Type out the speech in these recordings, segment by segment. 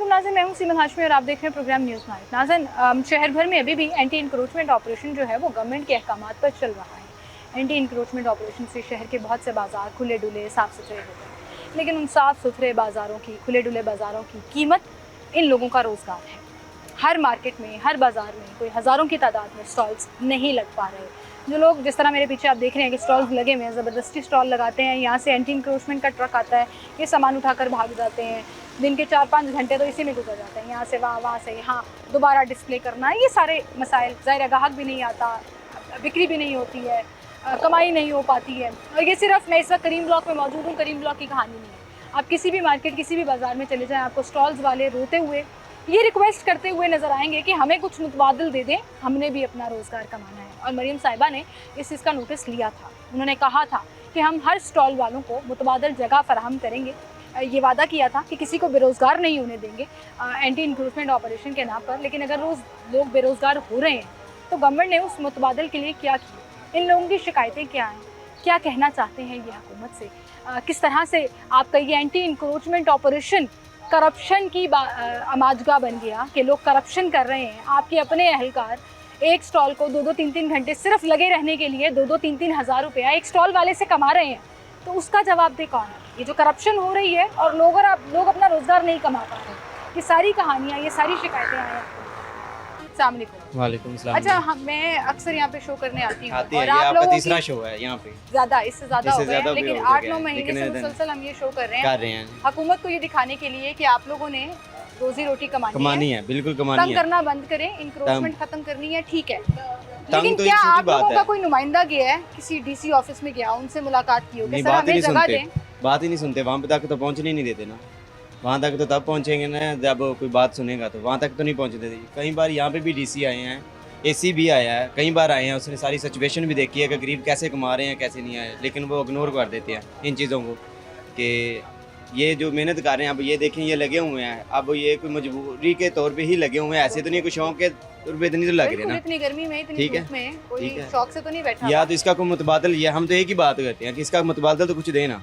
नाज़िन, मैं हूं सीमा हाशमी और आप देख रहे हैं प्रोग्राम न्यूज़ नाइट। नाज़िन, शहर भर में अभी भी एंटी इंक्रोचमेंट ऑपरेशन जो है वो गवर्नमेंट के अहकामात पर चल रहा है। एंटी इंक्रोचमेंट ऑपरेशन से शहर के बहुत से बाज़ार खुले डुले साफ़ सुथरे हो गए, लेकिन उन साफ़ सुथरे बाज़ारों की, खुले डुले बाज़ारों की कीमत इन लोगों का रोज़गार है। हर मार्केट में, हर बाज़ार में कोई हज़ारों की तादाद में स्टॉल्स नहीं लग पा रहे। जो लोग, जिस तरह मेरे पीछे आप देख रहे हैं कि स्टॉल्स लगे हुए हैं, ज़बरदस्ती स्टॉल लगाते हैं, यहाँ से एंटी इंक्रोचमेंट का ट्रक आता है, ये सामान उठाकर भाग जाते हैं। दिन के 4-5 घंटे तो इसी में गुजर जाते हैं, यहाँ से वहाँ, वहाँ से यहाँ, दोबारा डिस्प्ले करना, ये सारे मसाइल। ज़ाहिर है ग्राहक भी नहीं आता, बिक्री भी नहीं होती है, कमाई नहीं हो पाती है। और ये सिर्फ, मैं इस वक्त करीम ब्लॉक में मौजूद हूँ, करीम ब्लॉक की कहानी नहीं है। आप किसी भी मार्केट, किसी भी बाज़ार में चले जाएँ, आपको स्टॉल्स वाले रोते हुए, ये रिक्वेस्ट करते हुए नज़र आएंगे कि हमें कुछ मुतबादल दे दें, हमने भी अपना रोज़गार कमाना है। और मरीम साहिबा ने इस चीज़ का नोटिस लिया था। उन्होंने कहा था कि हम हर स्टॉल वालों को मुतबादल जगह फराहम करेंगे। ये वादा किया था कि किसी को बेरोज़गार नहीं होने देंगे एंटी इंक्रोचमेंट ऑपरेशन के नाम पर। लेकिन अगर रोज़ लोग बेरोज़गार हो रहे हैं तो गवर्नमेंट ने उस मुतबादल के लिए क्या किया? इन लोगों की शिकायतें क्या हैं? क्या कहना चाहते हैं ये हुकूमत से? किस तरह से आपका ये एंटी इंक्रोचमेंट ऑपरेशन करप्शन की अमाजगा बन गया कि लोग करप्शन कर रहे हैं। आपके अपने अहलकार एक स्टॉल को 2-3 घंटे सिर्फ लगे रहने के लिए 2-3 हज़ार रुपया एक स्टॉल वाले से कमा रहे हैं। तो उसका जवाब दे कौन है? ये जो करप्शन हो रही है और लोग अपना रोज़गार नहीं कमा पा रहे हैं, ये सारी कहानियाँ, ये सारी शिकायतें हैं। अस्सलाम वालेकुम। वालेकुम सलाम। अच्छा, मैं अक्सर यहाँ पे शो करने आती हूँ और ये आप आपका लोगों तीसरा की शो है यहाँ पे। ज़्यादा, इससे ज़्यादा हो गया है, भी लेकिन हो गया 8-9 महीने से मुसलसल हम ये शो कर रहे हैं हुकूमत को ये दिखाने के लिए कि आप लोगों ने रोजी रोटी कमानी है, बिल्कुल कमानी तंग है। करना बंद करें, इंक्रोचमेंट खत्म करनी है, ठीक है। लेकिन तो क्या एक छोटी आप बात लोगों का है। कोई नुमाइंदा गया है, किसी डीसी ऑफिस में गया, उनसे मुलाकात की हो कि नहीं, सर हमें जगह दें? बात ही नहीं सुनते। वहाँ पे तक तो पहुँचने नहीं देते ना। वहाँ तक तो तब पहुँचेंगे ना जब कोई बात सुनेगा, तो वहाँ तक तो नहीं पहुँचते। कई बार यहाँ पे भी डीसी आए हैं, एसी भी आया है, कई बार आए हैं, उसने सारी सिचुएशन भी देखी है कि गरीब कैसे कमा रहे हैं, कैसे नहीं आए, लेकिन वो इग्नोर कर देते हैं इन चीज़ों को कि ये जो मेहनत कर रहे हैं, अब ये देखें ये लगे हुए हैं, अब ये कोई मजबूरी के तौर पे ही लगे हुए हैं, ऐसे तो नहीं कोई शौक के तौर पे नहीं तो लग रहे ना। इतनी गर्मी में, इतनी धूप में कोई शौक से तो नहीं बैठा या तो इसका कोई मुतबादल, या हम तो एक ही बात करते हैं कि इसका मुतबादल तो कुछ देना,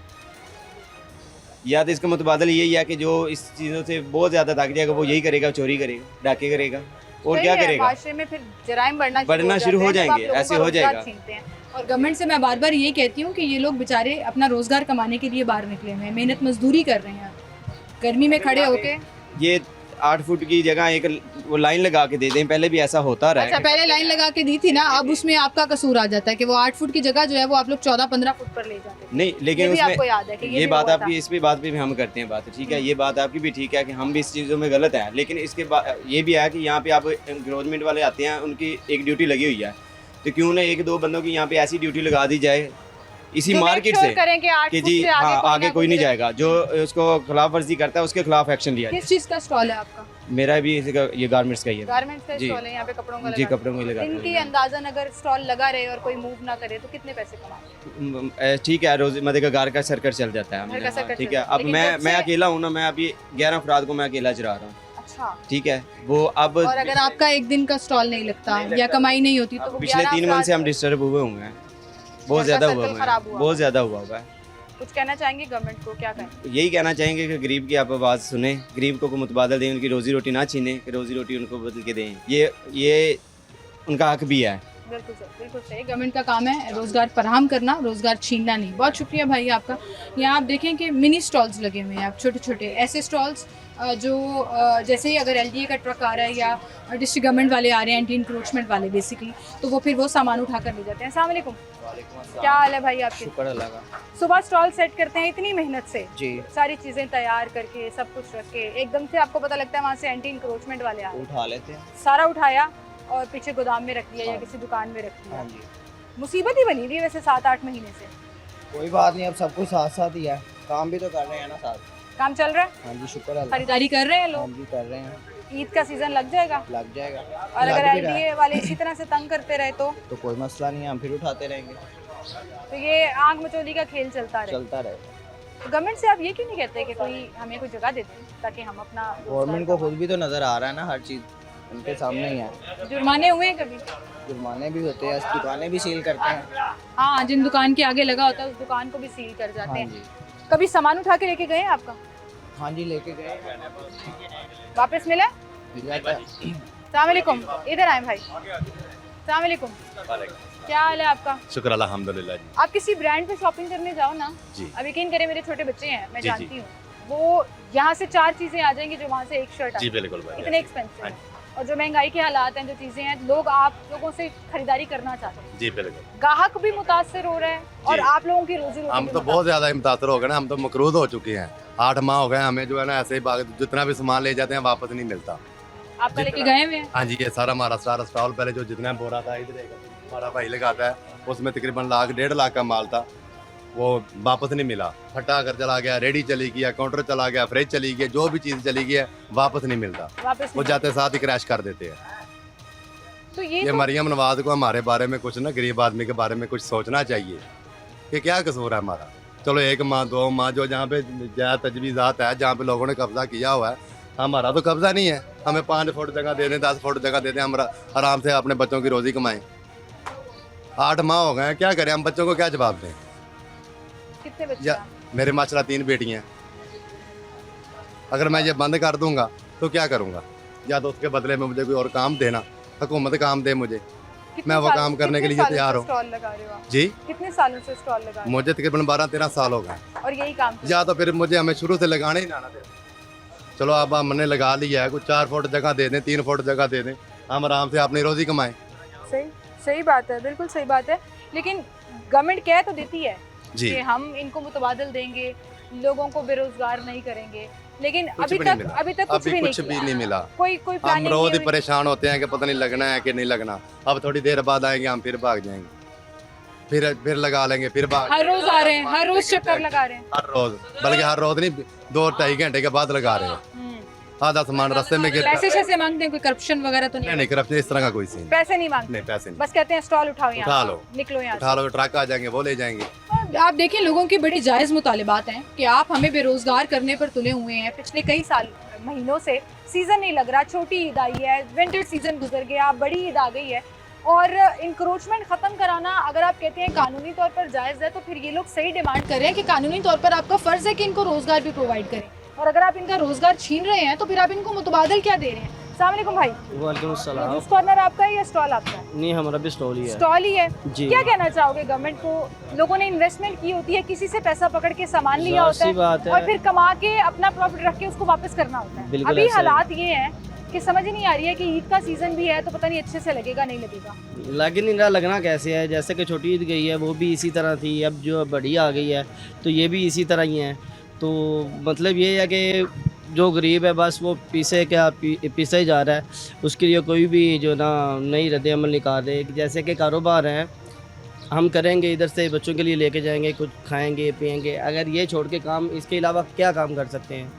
या तो इसका मुतबादल यही है कि जो इस चीज़ों से बहुत ज़्यादा थक जाएगा वो यही करेगा, चोरी करेगा, डाके करेगा, और क्या करेगा? माशरे में फिर जराइम बढ़ना शुरू हो जाएंगे, ऐसे हो जाएगा। और गवर्नमेंट से मैं बार बार यही कहती हूँ कि ये लोग बेचारे अपना रोजगार कमाने के लिए बाहर निकले हुए हैं, मेहनत मजदूरी कर रहे हैं, गर्मी में खड़े होके। ये 8 फुट की जगह एक वो लाइन लगा के दे दें, पहले भी ऐसा होता रहा है। अच्छा, पहले लाइन लगा के दी थी ना, अब उसमें आपका कसूर आ जाता है कि वो 8 फुट की जगह जो है वो आप लोग 14-15 फुट पर ले जाते हैं। नहीं, लेकिन उसमें आपको याद है कि ये बात आपकी, इस पे बात पे भी हम करते हैं बात, ठीक है, ये बात आपकी भी ठीक है कि हम भी इस चीज़ों में गलत है, लेकिन इसके बाद ये भी है कि यहाँ पे आप एनक्रोचमेंट वाले आते हैं, उनकी एक ड्यूटी लगी हुई है, तो क्यों ना 1-2 बंदों की यहाँ पे ऐसी ड्यूटी लगा दी जाए इसी मार्केट से कि जी हाँ, आगे कोई नहीं जाएगा, जो उसको खिलाफ वर्जी करता है उसके खिलाफ एक्शन लिया। किस चीज़ का स्टॉल है आपका? मेरा भी ये गारमेंट्स का ही है। गारमेंट्स का स्टॉल है, यहाँ पे कपड़ों का। जी, कपड़ों को लगा। इनकी अंदाजन अगर स्टॉल लगा रहे और कोई मूव ना करे तो कितने पैसे कमाते? ठीक है, रोज़मर्रा का घर का सर्कल चल जाता है, ठीक है। अब मैं अकेला हूँ ना, मैं अभी 11 अफराद को मैं अकेला चला रहा हूँ, अच्छा, ठीक है। वो अब और अगर आपका एक दिन का स्टॉल नहीं लगता या कमाई नहीं होती तो पिछले 3 मंथ से हम डिस्टर्ब हुए हैं, बहुत ज़्यादा हुआ है, बहुत ज़्यादा हुआ है। कुछ कहना चाहेंगे गवर्नमेंट को? क्या कहें? यही कहना चाहेंगे कि गरीब की आप आवाज़ सुने, गरीब को मुतबादल दें, उनकी रोजी रोटी ना छीने, कि रोजी रोटी उनको बदल के दें, ये उनका हक भी है। बिल्कुल सर, बिल्कुल सही। गवर्नमेंट का काम है रोज़गार फराहम करना, रोज़गार छीनना नहीं। बहुत शुक्रिया भाई आपका। यहाँ आप देखें कि मिनी स्टॉल्स लगे हुए हैं, आप छोटे छोटे ऐसे स्टॉल्स जो जैसे ही अगर LDA का ट्रक आ रहा है या डिस्ट्रिक्ट गवर्नमेंट वाले आ रहे हैं, एंटी इंक्रोचमेंट वाले बेसिकली, तो वो फिर वो सामान उठा कर ले जाते हैं। अस्सलाम वालेकुम, क्या हाल है भाई आपके? शुक्र अल्लाह का। सुबह स्टॉल सेट करते हैं इतनी मेहनत से, जी, सारी चीज़ें तैयार करके सब कुछ रख के, एकदम से आपको पता लगता है वहाँ से एंटी इंक्रोचमेंट वाले आ रहे हैं, उठा लेते हैं, सारा उठाया और पीछे गोदाम में रख दिया या किसी दुकान में रख दिया। मुसीबत ही बनी हुई है वैसे 7-8 महीने से। कोई बात नहीं, अब सब कुछ साथ साथ ही है, काम भी तो कर रहे हैं ना साथ। काम चल रहा है? हाँ जी, शुक्र अल्लाह। खरीदारी कर रहे हैं लोग? हाँ जी, कर रहे हैं। ईद का सीजन लग जाएगा? लग जाएगा। और अगर LDA वाले इसी तरह से तंग करते रहे तो कोई मसला नहीं है, हम फिर उठाते रहेंगे, तो ये आग मचोली का खेल चलता रहे। रहेगा। गवर्नमेंट से आप ये क्यों नहीं कहते कि कोई हमें कोई जगह दे दें ताकि हम अपना गवर्नमेंट को खुद भी तो नज़र आ रहा है ना, हर चीज़ उनके सामने ही है। जुर्माने हुए हैं कभी? जुर्माने भी होते हैं, दुकानें भी सील करते हैं। हाँ, जिन दुकान के आगे लगा होता है उस दुकान को भी सील कर जाते हैं। कभी सामान उठा के लेके गए हैं आपका? हाँ जी, लेके गए। वापस मिला? अस्सलाम वालेकुम, इधर आए भाई। अस्सलाम वालेकुम, क्या हाल है आपका? शुक्र अल्हम्दुलिल्लाह जी। आप किसी ब्रांड पे शॉपिंग करने जाओ ना, जी। अब यकीन करें मेरे छोटे बच्चे हैं, मैं जी, जानती जी। हूँ, वो यहाँ से 4 चीजें आ जाएंगी जो वहाँ से एक शर्ट जी आ बिल्कुल भाई। इतने एक्सपेंसिव हाँ है। और जो महंगाई के हालात हैं, जो चीजें हैं, लोग आप लोगों से खरीदारी करना चाहते हैं, जी बिल्कुल। गाहक भी मुतासर हो रहा है और जी। आप लोगों की रोजी हम रोटी तो बहुत ज़्यादा मुतासर हो गए ना, हम तो मकरूद हो चुके हैं। 8 माह हो गए हमें जो है ना ऐसे ही जितना भी सामान ले जाते हैं वापस नहीं मिलता। आपका लेके गए हुए हैं। हाँ जी, ये सारा हमारा स्टॉल पहले जो जितना बोरा था इधर एक हमारा भाई लगाता है, उसमें तकरीबन लाख 1.5 लाख का माल था, वो वापस नहीं मिला। फटा कर चला गया, रेडी चली गया, काउंटर चला गया, फ्रिज चली गया, जो भी चीज़ चली गई है वापस नहीं मिलता। वापस वो नहीं। जाते साथ ही क्रैश कर देते हैं। तो ये तो मरियम नवाज को हमारे बारे में कुछ ना, गरीब आदमी के बारे में कुछ सोचना चाहिए कि क्या कसूर है हमारा। चलो 1 माह 2 माह जो जहाँ पे तजवीज़ात है, जहाँ पे लोगों ने कब्जा किया हुआ है, हमारा तो कब्जा नहीं है। हमें 5 फुट जगह दे दें, 10 फुट जगह दे दें, हम आराम से अपने बच्चों की रोज़ी कमाएं। 8 माह हो गए हैं, क्या करें हम, बच्चों को क्या जवाब दें? कितने बच्चे या हैं? मेरे माशाल्लाह 3 बेटियाँ हैं। अगर मैं ये बंद कर दूंगा तो क्या करूँगा? या तो उसके बदले में मुझे कोई और काम देना, हुकूमत काम दे मुझे, कितने मैं वो सालों- काम करने के कितने लिए सालों से तैयार हूँ। स्टॉल लगा रहे हो आप? जी, कितने सालों से स्टॉल लगा रहे मुझे तकरीबन 12-13 साल हो गए। हो? और यही काम या तो फिर मुझे हमें शुरू से लगाने ही ना आना दे। चलो अब हमने लगा लिया है, कुछ 4 फुट जगह दे दें, 3 फुट जगह दे दें, हम आराम से अपनी रोजी कमाएं। सही सही बात है, बिल्कुल सही बात है। लेकिन गवर्नमेंट कह तो देती है जी, कि हम इनको मुतबादल देंगे, लोगों को बेरोजगार नहीं करेंगे, लेकिन कुछ अभी भी नहीं तक मिला। अभी तक कुछ अभी भी कुछ नहीं भी किया। नहीं मिला। कोई हम प्लानिंग रोज नहीं ही हुई। परेशान होते हैं कि पता नहीं लगना है कि नहीं लगना। अब थोड़ी देर बाद आएंगे, हम फिर भाग जाएंगे, फिर लगा लेंगे, फिर भाग हर रोज आ रहे हैं, हर रोज चक्कर लगा रहे हैं। हर रोज, बल्कि हर रोज नहीं, 2-2.5 घंटे के बाद लगा रहे हैं। आधा सामान रास्ते में गिर पैसे शैसे मांगते हैं, कोई करप्शन वगैरह तो नहीं? नहीं, करप्शन इस तरह का कोई सीन पैसे नहीं मांगते, नहीं, पैसे नहीं। बस कहते हैं स्टॉल उठाओ उठा यहाँ लो। से, निकलो यहाँ उठा लो, ट्रक आ जाएंगे, वो ले जाएंगे। से। आप देखिए, लोगों की बड़ी जायज़ मुतालिबात हैं कि आप हमें बेरोजगार करने पर तुले हुए हैं। पिछले कई साल महीनों से सीज़न नहीं लग रहा, छोटी ईद आई है, विंटर सीज़न गुजर गया, बड़ी ईद आ गई है, और इंक्रोचमेंट ख़त्म कराना अगर आप कहते हैं कानूनी तौर पर जायज़ है, तो फिर ये लोग सही डिमांड कर रहे हैं कि कानूनी तौर पर आपका फ़र्ज़ है कि इनको रोज़गार भी प्रोवाइड करें, और अगर आप इनका रोज़गार छीन रहे हैं तो फिर आप इनको मुतबादल क्या दे रहे हैं? अस्सलाम वालेकुम भाई, वालेकुम अस्सलाम। जूस कॉर्नर आपका है या स्टॉल आपका है? नहीं, हमारा भी स्टॉल ही है स्टॉल ही है। जी। क्या कहना चाहोगे गवर्नमेंट को? लोगों ने इन्वेस्टमेंट की होती है, किसी से पैसा पकड़ के सामान लिया जाहिर होता सी है बात है। और फिर कमा के अपना प्रॉफिट रख के उसको वापस करना होता है। बिल्कुल अभी ऐसा है। हालात ये हैं कि समझ ही नहीं आ रही है कि ईद का सीजन भी है, तो पता नहीं अच्छे से लगेगा नहीं लगेगा। लग नहीं रहा, लगना कैसे है? जैसे कि छोटी ईद गई है वो भी इसी तरह थी, अब जो बड़ी आ गई है तो ये भी इसी तरह ही है। तो मतलब ये है कि जो गरीब है बस वो पीछे ही जा रहा है, उसके लिए कोई भी जो ना नई रद्द अमल निकाल रहे। जैसे कि कारोबार हैं, हम करेंगे, इधर से बच्चों के लिए लेके जाएंगे, कुछ खाएंगे पिएंगे, अगर ये छोड़ के काम, इसके अलावा क्या काम कर सकते हैं?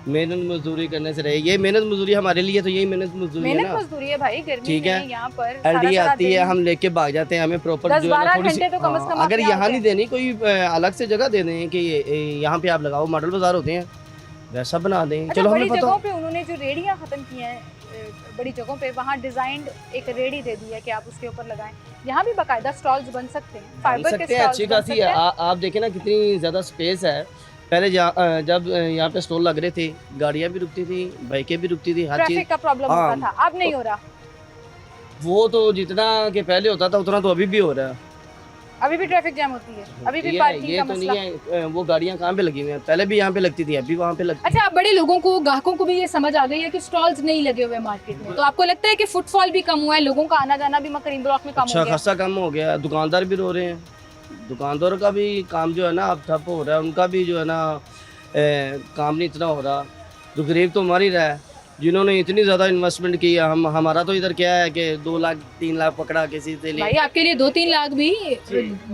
मेहनत मजदूरी करने से रहे, ये मेहनत मजदूरी हमारे लिए तो यही मेहनत मजदूरी है मेहनत ना। मजदूरी है भाई, गर्मी ठीक है। में यहाँ पर एलडी सारा आती है, दिन हम लेके भाग जाते हैं, हमें प्रॉपर 10-12 थोड़ी सी, घंटे तो कम से कम अगर अपने यहाँ आप नहीं है। देनी, कोई अलग से जगह दे दें कि यहाँ पे आप लगाओ, मॉडल बाजार होते हैं वैसा बना दें। अच्छा, चलो बड़ी हमें पता जगहों हो। पे उन्होंने जो रेडियां खत्म की हैं, बड़ी जगहों पे वहाँ डिजाइंड एक रेडी दे दी है कि आप उसके ऊपर लगाएं। यहाँ भी बाकायदा स्टॉल्स बन सकते हैं, बन फाइबर के सकते हैं, स्टॉल्स अच्छी बन खासी सकते है। हैं। आप देखें ना कितनी ज़्यादा स्पेस है। पहले जब यहाँ पे स्टॉल लग रहे थे, गाड़ियाँ भी रुकती थी, बाइकें भी रुकती थी, हर चीज़। ट्रैफिक का प्रॉब्लम हाँ। होता था, अब नहीं हो रहा। वो तो जितना कि पहले होता था उतना तो अभी भी हो रहा है। अभी भी ट्रैफिक जैम होती है, अभी भी ये पार्किंग ये का तो मसला। नहीं है, वो गाड़ियाँ कहाँ पे लगी हुई हैं? पहले भी यहाँ पे लगती थी, अभी वहाँ पे लगती। अच्छा, अब बड़े लोगों को, ग्राहकों को भी ये समझ आ गई है कि स्टॉल्स नहीं लगे हुए मार्केट में, तो आपको लगता है कि फुटफॉल भी कम हुआ है, लोगों का आना जाना भी करीम ब्लॉक में कम अच्छा हो गया? खासा कम हो गया, दुकानदार भी रो रहे हैं, दुकानदारों का भी काम जो है ना अब ठप हो रहा है, उनका भी जो है ना काम नहीं इतना हो रहा। तो गरीब तो मर ही रहा है, जिन्होंने इतनी ज़्यादा इन्वेस्टमेंट की है। हमारा तो इधर क्या है कि 2 लाख 3 लाख पकड़ा किसी से भाई ले। आपके लिए 2-3 लाख भी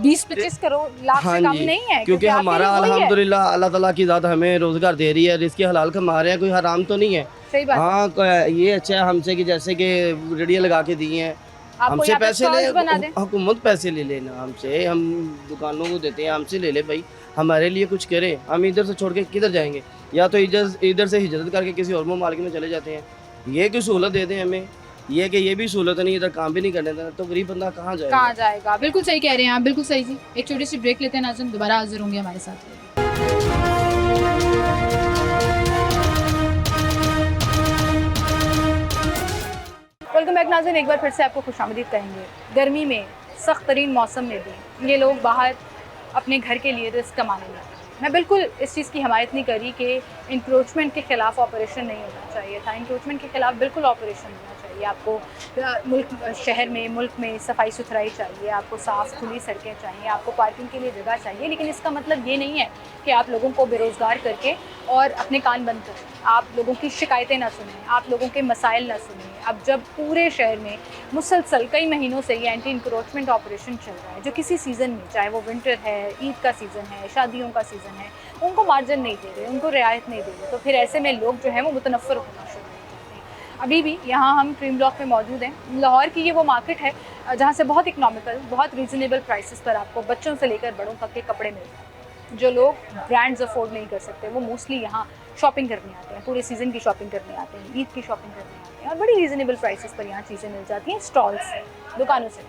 20-25 करोड़ लाख हाँ से कम जी, नहीं है, क्योंकि आपके हमारा लिए वही है। अल्हम्दुलिल्लाह अल्लाह ताला की ज़ात हमें रोज़गार दे रही है, रिज़्क़ हलाल कमा रहे हैं, कोई हराम तो नहीं है। सही बात है। हाँ, ये अच्छा है हमसे कि जैसे कि रेडियो लगा के दिए हैं, आपको हमसे यहाँ पे पैसे ले, स्टॉल्स बना दें। हुकूमत पैसे ले लेना हमसे, हम दुकानों को देते हैं, हमसे ले ले भाई, हमारे लिए कुछ करें। हम इधर से छोड़ के किधर जाएंगे? या तो इधर से हिजरत करके किसी और मार्केट में चले जाते हैं। ये कोई सहूलत दे दें हमें, ये कि ये भी सहूलत नहीं, इधर काम भी नहीं करने देना, तो गरीब बंदा कहाँ जाएगा? कहाँ जाएगा? बिल्कुल सही कह रहे हैं आप, बिल्कुल सही जी। एक छोटी सी ब्रेक लेते हैं नाज़रीन, दोबारा हाजिर होंगे हमारे साथ। वेलकम बैक नाज़रीन, एक बार फिर से आपको खुशामदीद कहेंगे। गर्मी में, सख्त तरीन मौसम में भी ये लोग बाहर अपने घर के लिए रिस्क कमाने लगे। मैं बिल्कुल इस चीज़ की हिमायत नहीं करी कि इंक्रोचमेंट के ख़िलाफ़ ऑपरेशन नहीं होना चाहिए था। इंक्रोचमेंट के ख़िलाफ़ बिल्कुल ऑपरेशन होना चाहिए। आपको शहर में, मुल्क में सफाई सुथराई चाहिए, आपको साफ़ खुली सड़कें चाहिए, आपको पार्किंग के लिए जगह चाहिए। लेकिन इसका मतलब ये नहीं है कि आप लोगों को बेरोज़गार करके और अपने कान बंद करें, आप लोगों की शिकायतें ना सुनें, आप लोगों के मसाइल ना सुनें। अब जब पूरे शहर में मुसलसल कई महीनों से ये एंटी इंक्रोचमेंट ऑपरेशन चल रहा है, जो किसी सीज़न में, चाहे वो विंटर है, ईद का सीज़न है, शादियों का सीज़न है, उनको मार्जिन नहीं दे रहे, उनको रियायत नहीं दे रहे, तो फिर ऐसे में लोग जो हैं वो मुतनफ़्फ़र होना शुरू हो जाते हैं। अभी भी यहाँ हम क्रीम ब्लॉक में मौजूद हैं। लाहौर की ये वो मार्केट है जहाँ से बहुत इकनॉमिकल, बहुत रीज़नेबल प्राइसेस पर आपको बच्चों से लेकर बड़ों तक के कपड़े मिल जाते हैं। जो लोग ब्रांड्स अफोर्ड नहीं कर सकते वो मोस्टली यहाँ शॉपिंग करने आते हैं, पूरे सीज़न की शॉपिंग करने आते हैं, ईद की शॉपिंग करने आते हैं और बड़ी रीज़नेबल प्राइसेस पर यहाँ चीज़ें मिल जाती हैं स्टॉल्स से, दुकानों से।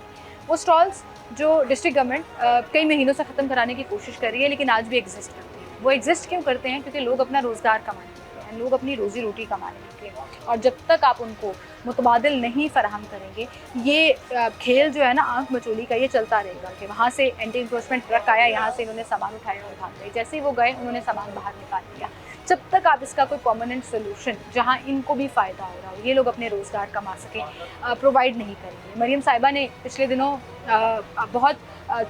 वो स्टॉल्स जो डिस्ट्रिक्ट गवर्नमेंट कई महीनों से ख़त्म कराने की कोशिश कर रही है, लेकिन आज भी एग्जिस्ट करते हैं। वो एग्जिस्ट क्यों करते हैं? क्योंकि लोग अपना रोज़गार कमाने लगते हैं, लोग अपनी रोज़ी रोटी कमाने लगते हैं और जब तक आप उनको मुतबादिल नहीं फराहम करेंगे, ये खेल जो है ना आंख मचोली का, ये चलता रहेगा कि वहाँ से एंटी इंक्रोचमेंट ट्रक आया, यहाँ से इन्होंने सामान उठाया और भाग गए, जैसे ही वो गए उन्होंने सामान बाहर निकाल लिया। जब तक आप इसका कोई परमानेंट सोल्यूशन जहाँ इनको भी फ़ायदा हो रहा हो, ये लोग अपने रोज़गार कमा सकें, प्रोवाइड नहीं करेंगे। मरीम साहिबा ने पिछले दिनों बहुत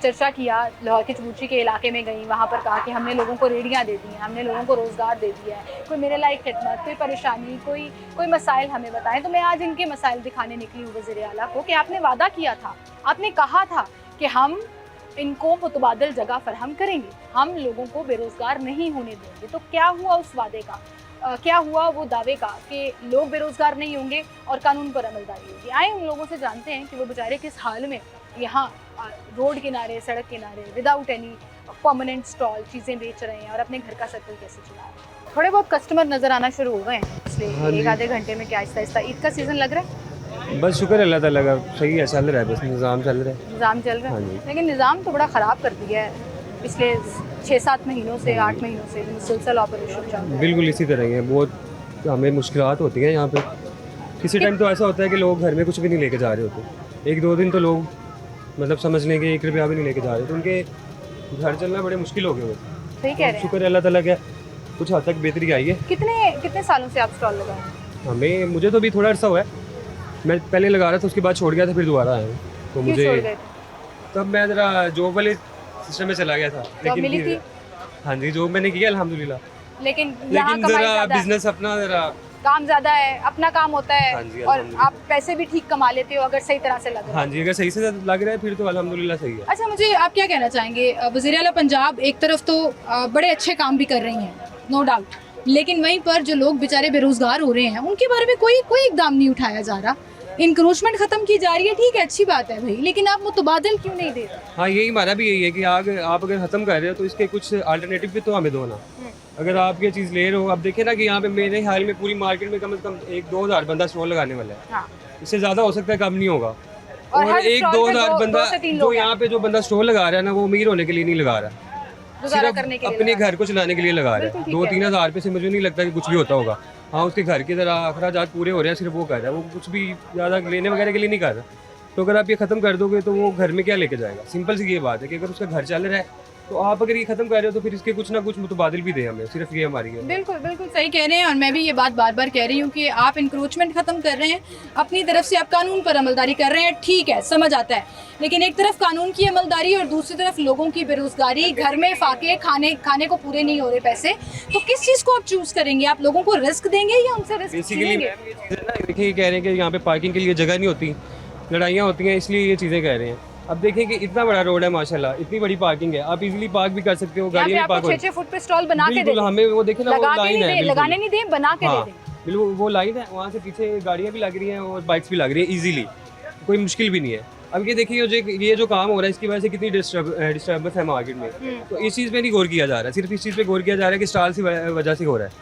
चर्चा किया, लाहौर के चबूतरी के इलाके में गई, वहाँ पर कहा कि हमने लोगों को रेहड़ियाँ दे दी हैं, हमने लोगों को रोज़गार दे दिया है, कोई मेरे लायक खिदमत, कोई परेशानी, कोई मसाइल हमें बताएं। तो मैं आज इनके मसाइल दिखाने निकली हूँ वज़ीर आला को कि आपने वादा किया था, आपने कहा था कि हम इनको मुतबादिल जगह फराहम करेंगे, हम लोगों को बेरोज़गार नहीं होने देंगे। तो क्या हुआ उस वादे का? क्या हुआ वो दावे का कि लोग बेरोज़गार नहीं होंगे और कानून पर अमलदारी होगी? आए उन लोगों से जानते हैं कि वो बेचारे किस हाल में यहाँ रोड किनारे, सड़क किनारे विदाउट एनी परमानेंट स्टॉल चीज़ें बेच रहे हैं और अपने घर का सर्कल कैसे चला रहे हैं। थोड़े बहुत कस्टमर नज़र आना शुरू हो गए हैं पिछले एक आधे घंटे में। क्या आहिस्ता आहिस्ता ईद का सीज़न लग रहा है? बस शुक्र अल्लाह ताला का, सही है, चल रहा है, बस निज़ाम चल रहा है। निज़ाम चल रहा है, लेकिन निज़ाम तो बड़ा ख़राब कर दिया है पिछले 6-7 महीनों से, 8 महीनों से मुसलसल ऑपरेशन चल रहा है। बिल्कुल इसी तरह ही है, बहुत हमें मुश्किलात होती हैं यहाँ पे। किसी टाइम तो ऐसा होता है कि लोग घर में कुछ भी नहीं लेके जा रहे होते, 1-2 दिन तो लोग मतलब समझ लें कि 1 रुपया भी नहीं लेके जा रहे, तो उनके घर चलना बड़े मुश्किल हो गए होते। सही कह रहे हैं। शुक्र अल्लाह ताला का कुछ हद तक बेहतरी आई है। कितने सालों से आप स्टॉल लगाए हैं? मुझे तो अभी थोड़ा अर्सा हुआ है, मैं पहले लगा रहा था, उसके बाद छोड़ गया था, फिर दोबारा आया हूँ। तो क्यों छोड़ मुझे गए थे? तब मैं ज़रा जॉब वाले सिस्टम में चला गया था, जॉब मिली थी? हाँ जी, जॉब मैंने किया अल्हम्दुलिल्लाह, लेकिन यहाँ लेकिन कमाई ज़रा ज़्यादा है, बिजनेस अपना ज़रा काम ज़्यादा है, अपना काम होता है हाँ जी, और अल्हम्दुलिल्लाह। आप पैसे भी ठीक कमा लेते हो अगर सही तरह से लग रहा हाँ है। जी, अगर सही से लग रहा है फिर तो अल्हम्दुलिल्लाह सही है। अच्छा, मुझे आप क्या कहना चाहेंगे? वज़ीर आला पंजाब एक तरफ तो बड़े अच्छे काम भी कर रही हैं, नो डाउट, लेकिन वहीं पर जो लोग बेचारे बेरोज़गार हो रहे हैं उनके बारे में कोई इकदाम नहीं उठाया जा रहा। इंक्रोचमेंट ख़त्म की जा रही है, ठीक है, अच्छी बात है भाई, लेकिन आप मुतबादिल क्यों नहीं दे रहे? हाँ, यही हमारा भी यही है कि आप अगर ख़त्म कर रहे हो तो इसके कुछ अल्टरनेटिव भी तो हमें दो ना। अगर आप ये चीज़ ले रहे हो, अब देखिए ना कि यहाँ पे मेरे ख्याल में पूरी मार्केट में कम से कम 1-2 हज़ार बंदा स्टॉल लगाने वाला है। हाँ। इससे ज़्यादा हो सकता है, कम नहीं होगा। और हर और 1-2 स्टॉल पे हज़ार दो बंदा से तीन जो लोग हैं। यहाँ पे जो बंदा स्टॉल लगा रहा है ना, वो अमीर होने के लिए नहीं लगा रहा, गुजारा सिर्फ करने के लिए अपने लगा घर को चलाने के लिए लगा रहा बिल्कुल है। ठीक 2-3 हज़ार रुपये से मुझे नहीं लगता कि कुछ भी होता होगा। हाँ, उसके घर के ज़रा अखराजात पूरे हो रहे हैं, सिर्फ वो कर रहा है, वो कुछ भी ज़्यादा लेने वगैरह के लिए नहीं कर रहा। तो अगर आप ये ख़त्म कर दोगे तो वो घर में क्या लेके जाएगा? सिंपल सी ये बात है कि अगर उसका घर चल रहा है तो आप अगर ये ख़त्म कर रहे हो तो फिर इसके कुछ ना कुछ मुतबादिल भी दें हमें, सिर्फ ये हमारी है। बिल्कुल बिल्कुल सही कह रहे हैं, और मैं भी ये बात बार बार कह रही हूँ कि आप इंक्रोचमेंट ख़त्म कर रहे हैं, अपनी तरफ से आप कानून पर अमलदारी कर रहे हैं, ठीक है, समझ आता है, लेकिन एक तरफ कानून की अमलदारी और दूसरी तरफ लोगों की बेरोज़गारी, घर में फाके, खाने को पूरे नहीं हो रहे पैसे, तो किस चीज़ को आप चूज़ करेंगे? आप लोगों को रिस्क देंगे या उनसे रिस्क बेसिकली छीनेंगे? देखिए, ये कह रहे हैं कि यहाँ पे पार्किंग के लिए जगह नहीं होती, लड़ाइयाँ होती हैं, इसलिए ये चीज़ें कह रहे हैं। अब देखें कि इतना बड़ा रोड है माशाल्लाह, इतनी बड़ी पार्किंग है, आप इजीली पार्क भी कर सकते हो, यहाँ गाड़ियाँ पे भी पार्क आपको हो 6-6 फुट पे स्टॉल बना के दे बिल्कुल, दें। हमें वो देखे ना, वो लगा के लाइन नहीं है, दे, बिल्कुल। लगाने नहीं दें, बना के दे हाँ, दें। बिल्कुल वो लाइन है, वहाँ से पीछे गाड़ियाँ भी लग रही हैं और बाइक्स भी लग रही हैं इजीली, कोई मुश्किल भी नहीं है। अब ये देखिए ये जो काम हो रहा है इसकी वजह से कितनी डिस्टर्बेंस है मार्केट में, तो इस चीज़ पे नहीं गौर किया जा रहा है, सिर्फ इस चीज़ पे गौर किया जा रहा है कि स्टॉल की वजह से हो रहा है।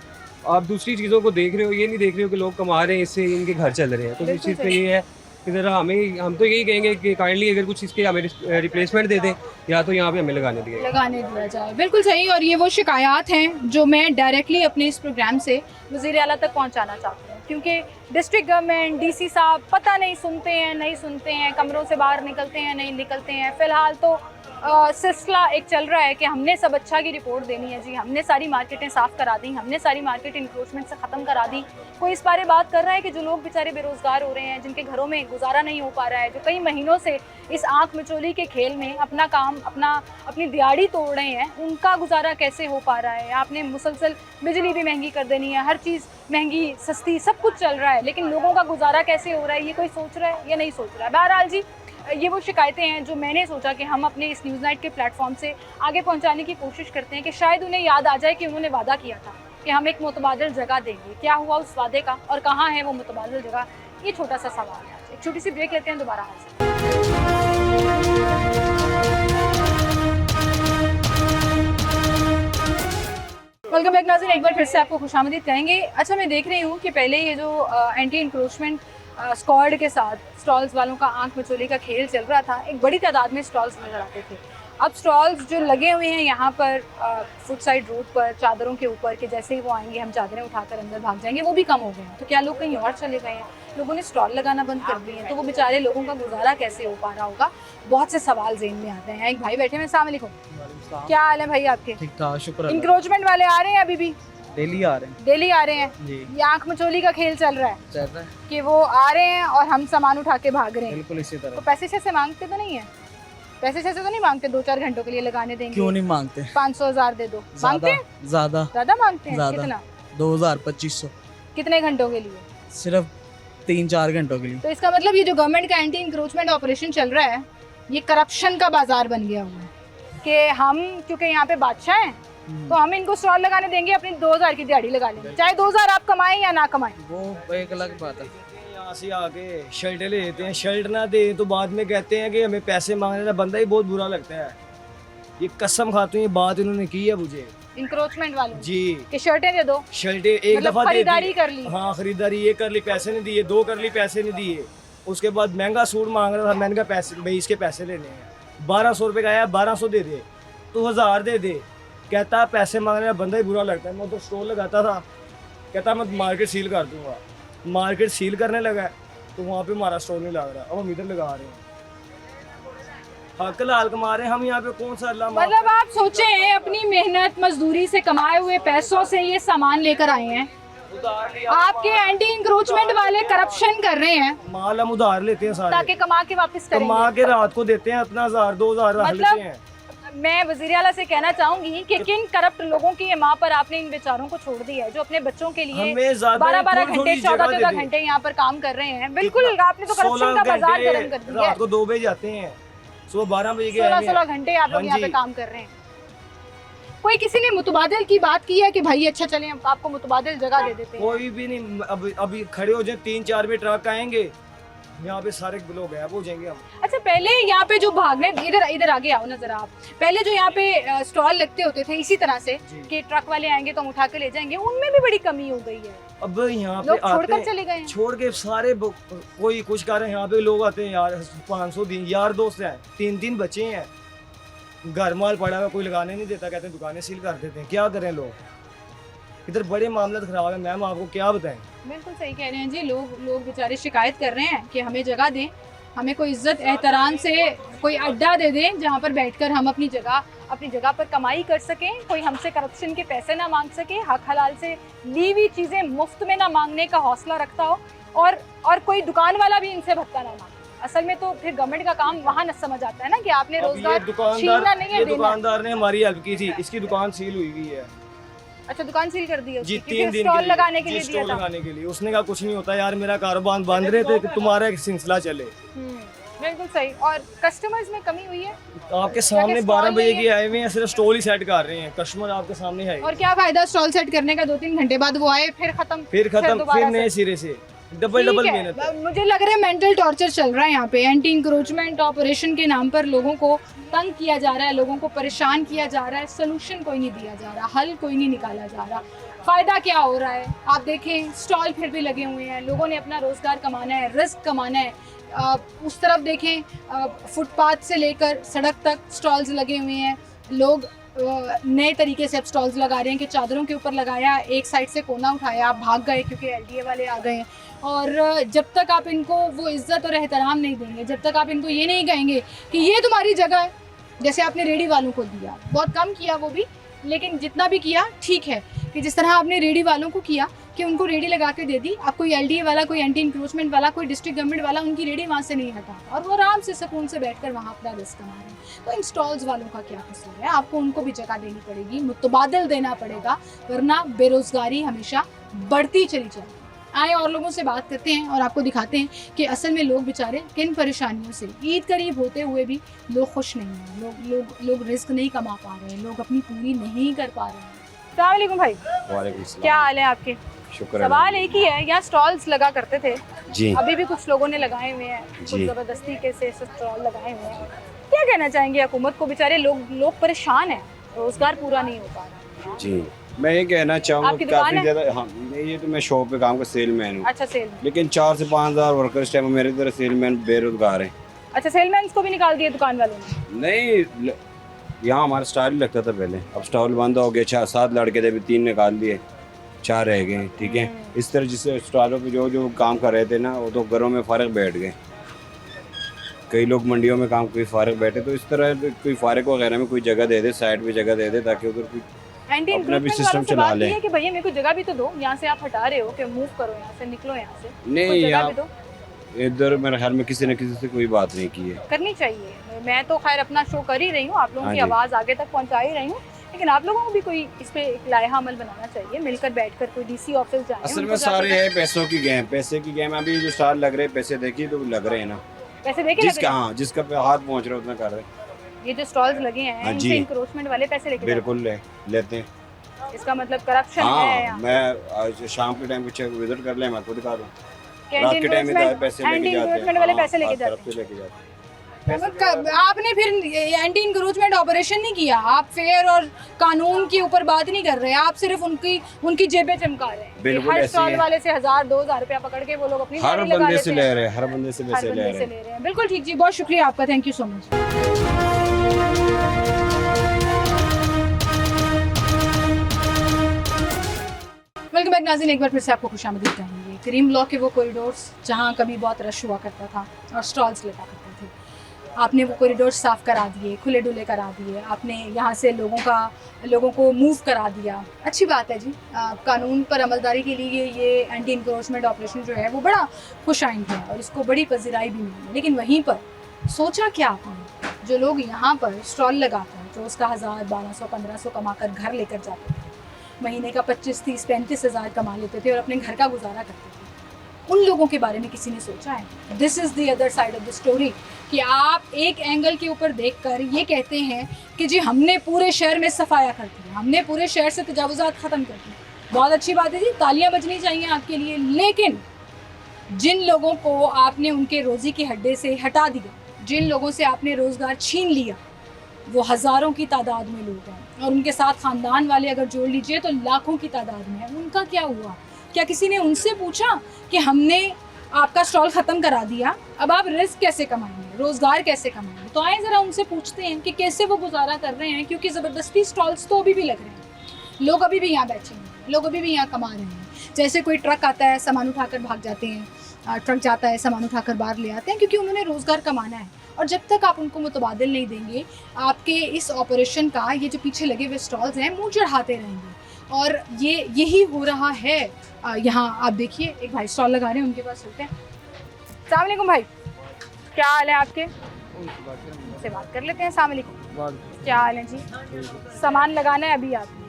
आप दूसरी चीज़ों को देख रहे हो, ये नहीं देख रहे हो कि लोग कमा रहे हैं, इससे इनके घर चल रहे हैं। तो इस चीज़ पे ये है कि ज़रा हम तो यही कहेंगे कि काइंडली अगर कुछ इसके हमें रिप्लेसमेंट दे दें, या तो यहाँ पे हमें लगाने दिया जाए। बिल्कुल सही, और ये वो शिकायत हैं जो मैं डायरेक्टली अपने इस प्रोग्राम से वज़ीर आला तक पहुँचाना चाहती हूँ। क्योंकि डिस्ट्रिक्ट गवर्नमेंट, डीसी साहब पता नहीं सुनते हैं, कमरों से बाहर निकलते हैं, नहीं निकलते हैं। फ़िलहाल तो सिलसिला एक चल रहा है कि हमने सब अच्छा की रिपोर्ट देनी है जी, हमने सारी मार्केटें साफ़ करा दी, हमने सारी मार्केट इंक्रोचमेंट से ख़त्म करा दी। कोई इस बारे बात कर रहा है कि जो लोग बेचारे बेरोज़गार हो रहे हैं, जिनके घरों में गुजारा नहीं हो पा रहा है, जो कई महीनों से इस आँख मिचोली के खेल में अपना काम अपनी दिहाड़ी तोड़ रहे हैं, उनका गुजारा कैसे हो पा रहा है। आपने मुसलसल बिजली भी महंगी कर देनी है, हर चीज़ महंगी सस्ती सब कुछ चल रहा है, लेकिन लोगों का गुजारा कैसे हो रहा है ये कोई सोच रहा है या नहीं सोच रहा है। बहरहाल जी, ये वो शिकायतें हैं जो मैंने सोचा कि हम अपने इस न्यूज़ नाइट के प्लेटफॉर्म से आगे पहुंचाने की कोशिश करते हैं कि शायद उन्हें याद आ जाए कि उन्होंने वादा किया था कि हम एक मुतबादिल जगह देंगे। क्या हुआ उस वादे का और कहाँ है वो मुतबादिल जगह, ये छोटा सा सवाल है। एक छोटी सी ब्रेक लेते हैं, दोबारा हाजिर। वेलकम बैक नाज़रीन, एक बार फिर से आपको खुशामदीद कहेंगे। अच्छा, मैं देख रही हूँ कि पहले ये जो एंटी इंक्रोचमेंट स्क्वाड के साथ स्टॉल्स वालों का आंख मिचोली का खेल चल रहा था, एक बड़ी तादाद में स्टॉल्स नजर आते थे। अब स्टॉल्स जो लगे हुए हैं यहाँ पर फुट साइड रोड पर चादरों के ऊपर, कि जैसे ही वो आएंगे हम चादरें उठाकर अंदर भाग जाएंगे, वो भी कम हो गए हैं। तो क्या लोग कहीं और चले गए हैं? लोगों ने स्टॉल लगाना बंद कर दिए हैं, तो वो बेचारे लोगों का गुजारा कैसे हो पा रहा होगा? बहुत से सवाल ज़हन में आते हैं। एक भाई बैठे हैं, अस्सलाम वालेकुम, क्या हाल है भाई आपके? ठीक ठाक, शुक्र। इंक्रोचमेंट वाले आ रहे हैं अभी भी? डेली आ रहे हैं डेली आ रहे हैं जी, ये आंख मचोली का खेल चल रहा चल रहा है है कि वो आ रहे हैं और हम सामान उठा के भाग रहे हैं। बिल्कुल इसी तो तरह। पैसे से मांगते तो नहीं है? पैसे से तो नहीं मांगते? 2-4 घंटों के लिए लगाने देंगे, क्यों नहीं मांगते? 500-1000 दे दो, मांगते हैं? ज्यादा ज्यादा मांगते हैं? ज्यादा। कितना? 2000-2500 कितने घंटों के लिए? सिर्फ 3-4 घंटों के लिए। तो इसका मतलब ये जो गवर्नमेंट का एंटी इंक्रोचमेंट ऑपरेशन चल रहा है, ये करप्शन का बाजार बन गया हुआ है कि हम क्योंकि यहाँ पे बादशाह हैं तो हम इनको स्टॉल लगाने देंगे, अपनी 2000 की दिहाड़ी लगा लेंगे, चाहे 2000 आप कमाएं या ना कमाएं। वो एक अलग बात है। यहाँ से आके शर्टें ले लेते हैं, शर्ट ना दे तो बाद में कहते हैं कि हमें पैसे मांगने का बंदा ही बहुत बुरा लगता है। ये कसम खाते हैं, ये बात इन्होंने की है मुझे इंक्रोचमेंट वालों जी, कि शर्टें दे दो, शर्टें एक मतलब दफा दे खरीदारी दी। कर ली। हाँ, खरीदारी ये कर ली, पैसे नहीं दिए, 2 कर ली, पैसे नहीं दिए। उसके बाद महंगा सूट मांग रहा था, मैंने कहा पैसे भाई इसके पैसे लेने हैं। 1200 रुपये का आया, 1200 दे दे, तो 1000 दे दे। कहता पैसे मांगने का बंदा ही बुरा लगता है। मैं तो स्टॉल लगाता था, कहता मैं मार्केट सील कर दूंगा। मार्केट सील करने लगा तो वहाँ पे हमारा स्टॉल नहीं लग रहा, अब हम इधर लगा रहे हैं। हक लाल कमा रहे हैं हम यहाँ पे, कौन सा अल्लाह माफ मतलब आप सोचे अपनी मेहनत मजदूरी से कमाए हुए पैसों से ये सामान लेकर आए हैं, आपके एंटी इंक्रोचमेंट वाले करप्शन कर रहे हैं, माल हम उधार लेते हैं सारे, ताकि कमा के वापस करेंगे। कमा के रात को देते हैं अपना 1000-2000 रख मतलब लेते हैं। मैं वज़ीर आला से कहना चाहूंगी कि किन करप्ट लोगों की ये माँ पर आपने इन बेचारों को छोड़ दिया है, जो अपने बच्चों के लिए हमें ज्यादा 12-12 थोड़ी- घंटे थोड़ी जगह 14-14 दे दे। घंटे यहाँ पर काम कर रहे हैं। बिल्कुल, आपने तो करप्शन का बाजार गर्म कर दिया है। रात को 2 बजे जाते हैं, सुबह 12 बजे के 16-16 घंटे आप लोग हाँ यहाँ पे जी। काम कर रहे हैं। कोई किसी ने मुतबादिल की बात की है कि भाई अच्छा चलें हम आपको मुतबादिल जगह दे देते हैं? कोई भी नहीं। अभी खड़े हो जाए, 3-4 में ट्रक आएंगे, यहाँ पे सारे लोग गायब हो जाएंगे हम। अच्छा, पहले यहाँ पे जो भागने इधर आगे आओ नजर आप, पहले जो यहाँ पे स्टॉल लगते होते थे इसी तरह से जी। कि ट्रक वाले आएंगे तो हम उठा के ले जाएंगे, उनमें भी बड़ी कमी हो गई है। अब यहाँ पे लोग आते छोड़कर हैं, चले गए हैं। छोड़ के सारे कोई कुछ कर रहे हैं। यहाँ पे लोग आते हैं यार, 500 दिन यार दोस्त हैं, 3-3 बच्चे हैं, घर माल पड़ा हुआ, कोई लगाने नहीं देता, कहते हैं दुकानें सील कर देते हैं। क्या करें लोग, इधर बड़े मामला खराब है मैम, आपको क्या बताएं। बिल्कुल सही कह रहे हैं जी, लोग बेचारे शिकायत कर रहे हैं कि हमें जगह दें, हमें कोई इज्जत एहतराम से कोई अड्डा दे दें जहाँ पर बैठकर हम अपनी जगह पर कमाई कर सकें, कोई हमसे करप्शन के पैसे ना मांग सके, हक हलाल से ली हुई चीज़ें मुफ्त में ना मांगने का हौसला रखता हो, और कोई दुकान वाला भी इनसे भत्ता ना मांगे। असल में तो फिर गवर्नमेंट का काम वहाँ न समझ आता है ना कि आपने अब ये रोजगार छीनना नहीं है, ये देना है। दुकानदार ने हमारी हेल्प की थी, इसकी दुकान सील हुई हुई है अच्छा, दुकान सील कर दी है जी, उसकी, 3 क्योंकि दिन स्टॉल लगाने के जी, लिए दिया स्टॉल था। लगाने के लिए। उसने कहा कुछ नहीं होता यार, मेरा कारोबार बांध रहे थे कि तुम्हारा एक सिलसिला चले। बिल्कुल सही। और कस्टमर्स में कमी हुई है? आपके सामने स्टॉल 12 बजे नहीं के आए हुए हैं, सिर्फ स्टॉल ही सेट कर रहे हैं, कस्टमर आपके सामने है। और क्या फायदा स्टॉल सेट करने का, 2-3 घंटे बाद वो आए फिर खत्म, फिर खत्म, दोबारा फिर से। नए सिरे से डबल ठीक है। मेहनत है। मुझे लग रहा है मेंटल टॉर्चर चल रहा है यहाँ पे, एंटी इंक्रोचमेंट ऑपरेशन के नाम पर लोगों को तंग किया जा रहा है, लोगों को परेशान किया जा रहा है, सोल्यूशन कोई नहीं दिया जा रहा, हल कोई नहीं निकाला जा रहा। फ़ायदा क्या हो रहा है? आप देखें, स्टॉल फिर भी लगे हुए हैं, लोगों ने अपना रोज़गार कमाना है, रिस्क कमाना है। उस तरफ देखें, फुटपाथ से लेकर सड़क तक स्टॉल्स लगे हुए हैं, लोग नए तरीके से अब स्टॉल्स लगा रहे हैं कि चादरों के ऊपर लगाया, एक साइड से कोना उठाया, आप भाग गए क्योंकि एलडीए वाले आ गए हैं। और जब तक आप इनको वो इज़्ज़त और एहतराम नहीं देंगे, जब तक आप इनको ये नहीं कहेंगे कि ये तुम्हारी जगह है, जैसे आपने रेडी वालों को दिया, बहुत कम किया वो भी, लेकिन जितना भी किया ठीक है, कि जिस तरह आपने रेडी वालों को किया कि उनको रेडी लगा के दे दी, अब कोई एलडीए वाला, कोई एंटी इंक्रोचमेंट वाला, कोई डिस्ट्रिक्ट गवर्नमेंट वाला उनकी रेडी वहाँ से नहीं हटा और वो आराम से सुकून से बैठकर वहाँ अपना रिस्क कमा रहे हैं। तो इन स्टॉल्स वालों का क्या कसूर है? आपको उनको भी जगह देनी पड़ेगी, मुतबादिल देना पड़ेगा, वरना बेरोज़गारी हमेशा बढ़ती चली जाएगी। आए और लोगों से बात करते हैं और आपको दिखाते हैं कि असल में लोग बेचारे किन परेशानियों से, ईद करीब होते हुए भी लोग खुश नहीं हैं, लोग रिस्क नहीं कमा पा रहे हैं, लोग अपनी पूरी नहीं कर पा रहे हैं। अस्सलाम वालेकुम भाई, वालेकुम सलाम। क्या हाल है आपके? शुक्र है। सवाल एक ही है, यहाँ स्टॉल्स लगा करते थे, जी अभी भी कुछ लोगों ने लगाए हुए हैं, कुछ जी। ज़बरदस्ती के से स्टॉल लगाए हुए हैं। क्या कहना चाहेंगे हुकूमत को? बेचारे लोग परेशान हैं, रोज़गार पूरा नहीं हो पा रहा। जी, मैं ये कहना चाहूँगा आपकी दुकान काफ़ी है? ज़्यादा, हाँ नहीं, ये तो मैं शॉप पे काम का सेलमैन हूँ, अच्छा सेल, लेकिन 4 से 5 हज़ार वर्कर इस टाइम मेरी तरह सेलमैन बेरोजगार हैं। अच्छा सेलमैन को भी निकाल दिए दुकान वालों ने? नहीं, यहाँ हमारा स्टॉल लगता था पहले, अब स्टॉल बंद हो गया। 6-7 लड़के थे, अभी 3 निकाल दिए, 4 रह गए। ठीक है, इस तरह जिससे स्टॉलों पे जो काम कर रहे थे ना, वो तो घरों में फ़ारग बैठ गए। कई लोग मंडियों में काम, कोई फ़ारग बैठे, तो इस तरह कोई फ़ारग वगैरह में कोई जगह दे दे, साइड पे जगह दे दे, ताकि उधर कोई एंटी अपना भी इंक्रोचमेंट सिस्टम वालों से चला बात ले। की है कि भैया मेरे को जगह भी तो दो, यहाँ से आप हटा रहे हो कि मूव करो, यहाँ से निकलो, यहाँ से नहीं, कोई जगह यहाँ भी दो। इधर मेरे ख्याल में किसी न किसी से कोई बात नहीं की है। करनी चाहिए। मैं तो खैर अपना शो कर ही रही हूँ, आप लोगों हाँ की जी। आवाज़ आगे तक पहुँचा ही रही हूँ, लेकिन आप लोगों को भी कोई इस पे एक लायहा अमल बनाना चाहिए, मिलकर बैठकर कोई डीसी ऑफिस जाए। असल में सारे है पैसों की गेम, पैसे की गेम। अभी जो स्टार लग रहे हैं, पैसे देखिए तो लग रहे हैं ना, पैसे देके जिसका हाँ जिसका पे हाथ पहुंच रहा है उतना कर रहे हैं। ये जो स्टॉल्स लगे हैं हाँ इनसे जी। इंक्रोचमेंट वाले पैसे लेके बिल्कुल लेते हैं। जाते हैं। इसका मतलब करप्शन है हाँ, यहाँ। मैं आज शाम के टाइम पे विजिट कर ले, मैं खुद दिखा दूँ। कि रात के टाइम में तो पैसे एंटी लेके जाते इंक्रोचमेंट वाले हैं, पैसे लेके हर जाते तरफ से लेके जाते हैं। आपने फिर एंटी इंक्रोचमेंट ऑपरेशन नहीं किया, आप फेयर और कानून के ऊपर बात नहीं कर रहे, आप सिर्फ उनकी जेबें चमका रहे हैं। बिल्कुल हर ऐसे ही स्टॉल है। वाले से 1000-2000 रुपया पकड़ के वो लोग अपनी हर दिहाड़ी लगा बंदे लेते से हैं। ले रहे हैं, हर बंदे से हर पैसे ले बंदे से रहे ले हैं। रहे हैं। बिल्कुल ठीक जी, बहुत शुक्रिया आपका, thank you so much. Welcome back नाज़रीन, एक बार फिर से आपको खुशामदीद कहेंगे। करीम लॉ के वो कॉरिडोर्स जहाँ कभी बहुत रश हुआ करता था और स्टॉल्स लगा करते थे, आपने वो कॉरिडोर्स साफ़ करा दिए, खुले डुले करा दिए, आपने यहाँ से लोगों को मूव करा दिया। अच्छी बात है जी। कानून पर अमलदारी के लिए ये एंटी इंक्रोचमेंट ऑपरेशन जो है वो बड़ा खुशाइंद है और इसको बड़ी पजीराई भी मिली है। लेकिन वहीं पर सोचा क्या आपने, जो लोग यहाँ पर स्टॉल लगाकर जो उसका 1000, 1200, 1500 कमा कर घर लेकर जाते थे, महीने का 25, 30, 35 हज़ार कमा लेते थे और अपने घर का गुजारा करते थे, उन लोगों के बारे में किसी ने सोचा है? This is the other side of the story, कि आप एक एंगल के ऊपर देखकर ये कहते हैं कि जी हमने पूरे शहर में सफाया कर दिया, हमने पूरे शहर से तजावुज़ात ख़त्म कर दिए। बहुत अच्छी बात है जी, तालियां बजनी चाहिए आपके लिए। लेकिन जिन लोगों को आपने उनके रोज़ी के हड्डे से हटा दिया, जिन लोगों से आपने रोज़गार छीन लिया, वो हज़ारों की तादाद में लोग हैं और उनके साथ ख़ानदान वाले अगर जोड़ लीजिए तो लाखों की तादाद में है। उनका क्या हुआ? क्या किसी ने उनसे पूछा कि हमने आपका स्टॉल ख़त्म करा दिया, अब आप रिस्क कैसे कमाएंगे, रोज़गार कैसे कमाएंगे? तो आए ज़रा उनसे पूछते हैं कि कैसे वो गुजारा कर रहे हैं, क्योंकि ज़बरदस्ती स्टॉल्स तो अभी भी लग रहे हैं, लोग अभी भी यहाँ बैठे हैं, लोग अभी भी यहाँ कमा रहे हैं। जैसे कोई ट्रक आता है, सामान उठाकर भाग जाते हैं, ट्रक जाता है, सामान उठाकर बाहर ले आते हैं, क्योंकि उन्होंने रोज़गार कमाना है। और जब तक आप उनको मुतबादिल नहीं देंगे, आपके इस ऑपरेशन का ये जो पीछे लगे हुए स्टॉल्स हैं मुँह चढ़ाते रहेंगे। और यही हो रहा है। यहाँ आप देखिए, एक भाई स्टॉल लगा रहे हैं, उनके पास चलते हैं। अस्सलाम वालेकुम भाई, क्या हाल है आपके? से बात कर लेते हैं। अस्सलाम वालेकुम, क्या हाल है जी? सामान लगाना है अभी आपने?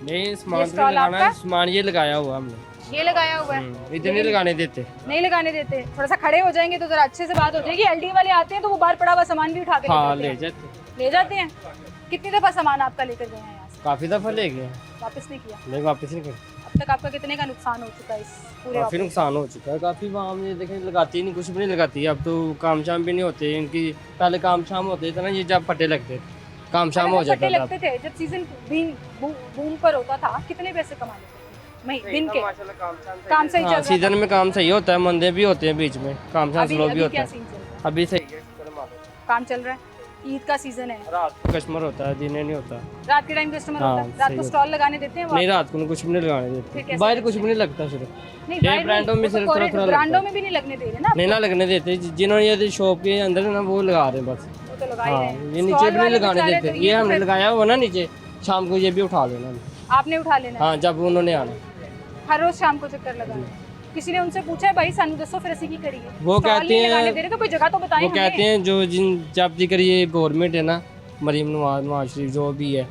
नहीं, ये सामान तो स्टॉल लगाना है, आपका? सामान ये लगाया हुआ हमने। ये लगाया हुआ है, इधर नहीं लगाने देते। नहीं लगाने देते। थोड़ा सा खड़े हो जाएंगे तो जरा अच्छे से बात हो जाएगी। एलडी वाले आते हैं तो वो बाहर पड़ा हुआ सामान भी उठा के हाँ, ले ले जाते हैं। जाते। ले जाते हैं। कितनी दफ़ा सामान आपका लेकर गए हैं यहाँ से? काफ़ी दफ़ा ले गए, वापस नहीं किया? नहीं वापस नहीं कर। अब तक आपका कितने का नुकसान हो चुका है इस पूरे काफ़ी ऑपरेशन? नुकसान हो चुका है, काफ़ी। वहाँ में देखें लगाती नहीं, कुछ भी नहीं लगाती। अब तो काम शाम भी नहीं होते इनकी। पहले काम शाम होते थे ना, ये जब पट्टे लगते काम शाम हो पहले जाता पट्टे था। लगते थे जब सीजन बूम पर होता था, कितने पैसे कमा लेते थे दिन के? काम सही चल हाँ, रहा सीजन में काम सही होता है, मंदे भी होते हैं बीच में, काम था? शाम स्लो भी अभी होता क्या है। सीन चल रहा है? अभी सही है, काम चल रहा है? ईद का सीजन है, रात को कस्टमर होता है, दिन में नहीं होता। रात के टाइम कस्टमर हाँ, होता है, रात सही को होता स्टॉल लगाने देते हैं वो नहीं, आपको? रात को कुछ भी नहीं लगाने फिर देते, कैसे बाहर करते कुछ भी नहीं लगता सिर्फ। नहीं ये बाहर ब्रांडों में नहीं, सिर्फ वो तो थोड़ा थोड़ा ब्रांडों लगता में भी नहीं लगने दे रहे ना, नहीं ना लगने देते, जिन्होंने ये शॉप के अंदर है ना वो लगा रहे हैं बस। वो तो लगा ही हाँ, रहे हैं। ये नीचे स्टॉल भी नहीं वाले लगाने बेचारे देते, तो ये तो हमने फिर लगाया हुआ ना नीचे, शाम को ये भी उठा लेना। आपने उठा लेना है। हाँ, जब उन्होंने आना। हर रोज शाम को चक्कर लगाना। किसी ने उनसे पूछा है भाई सानू दसो फिर ਅਸੀਂ ਕੀ ਕਰੀਏ? वो स्टॉल कहते नहीं लगाने हैं दे रहे तो कोई जगह तो बताएं वो हमें। कहते हैं जो जब तक ये गवर्नमेंट है ना, मरीम नवाज शरीफ जो भी है,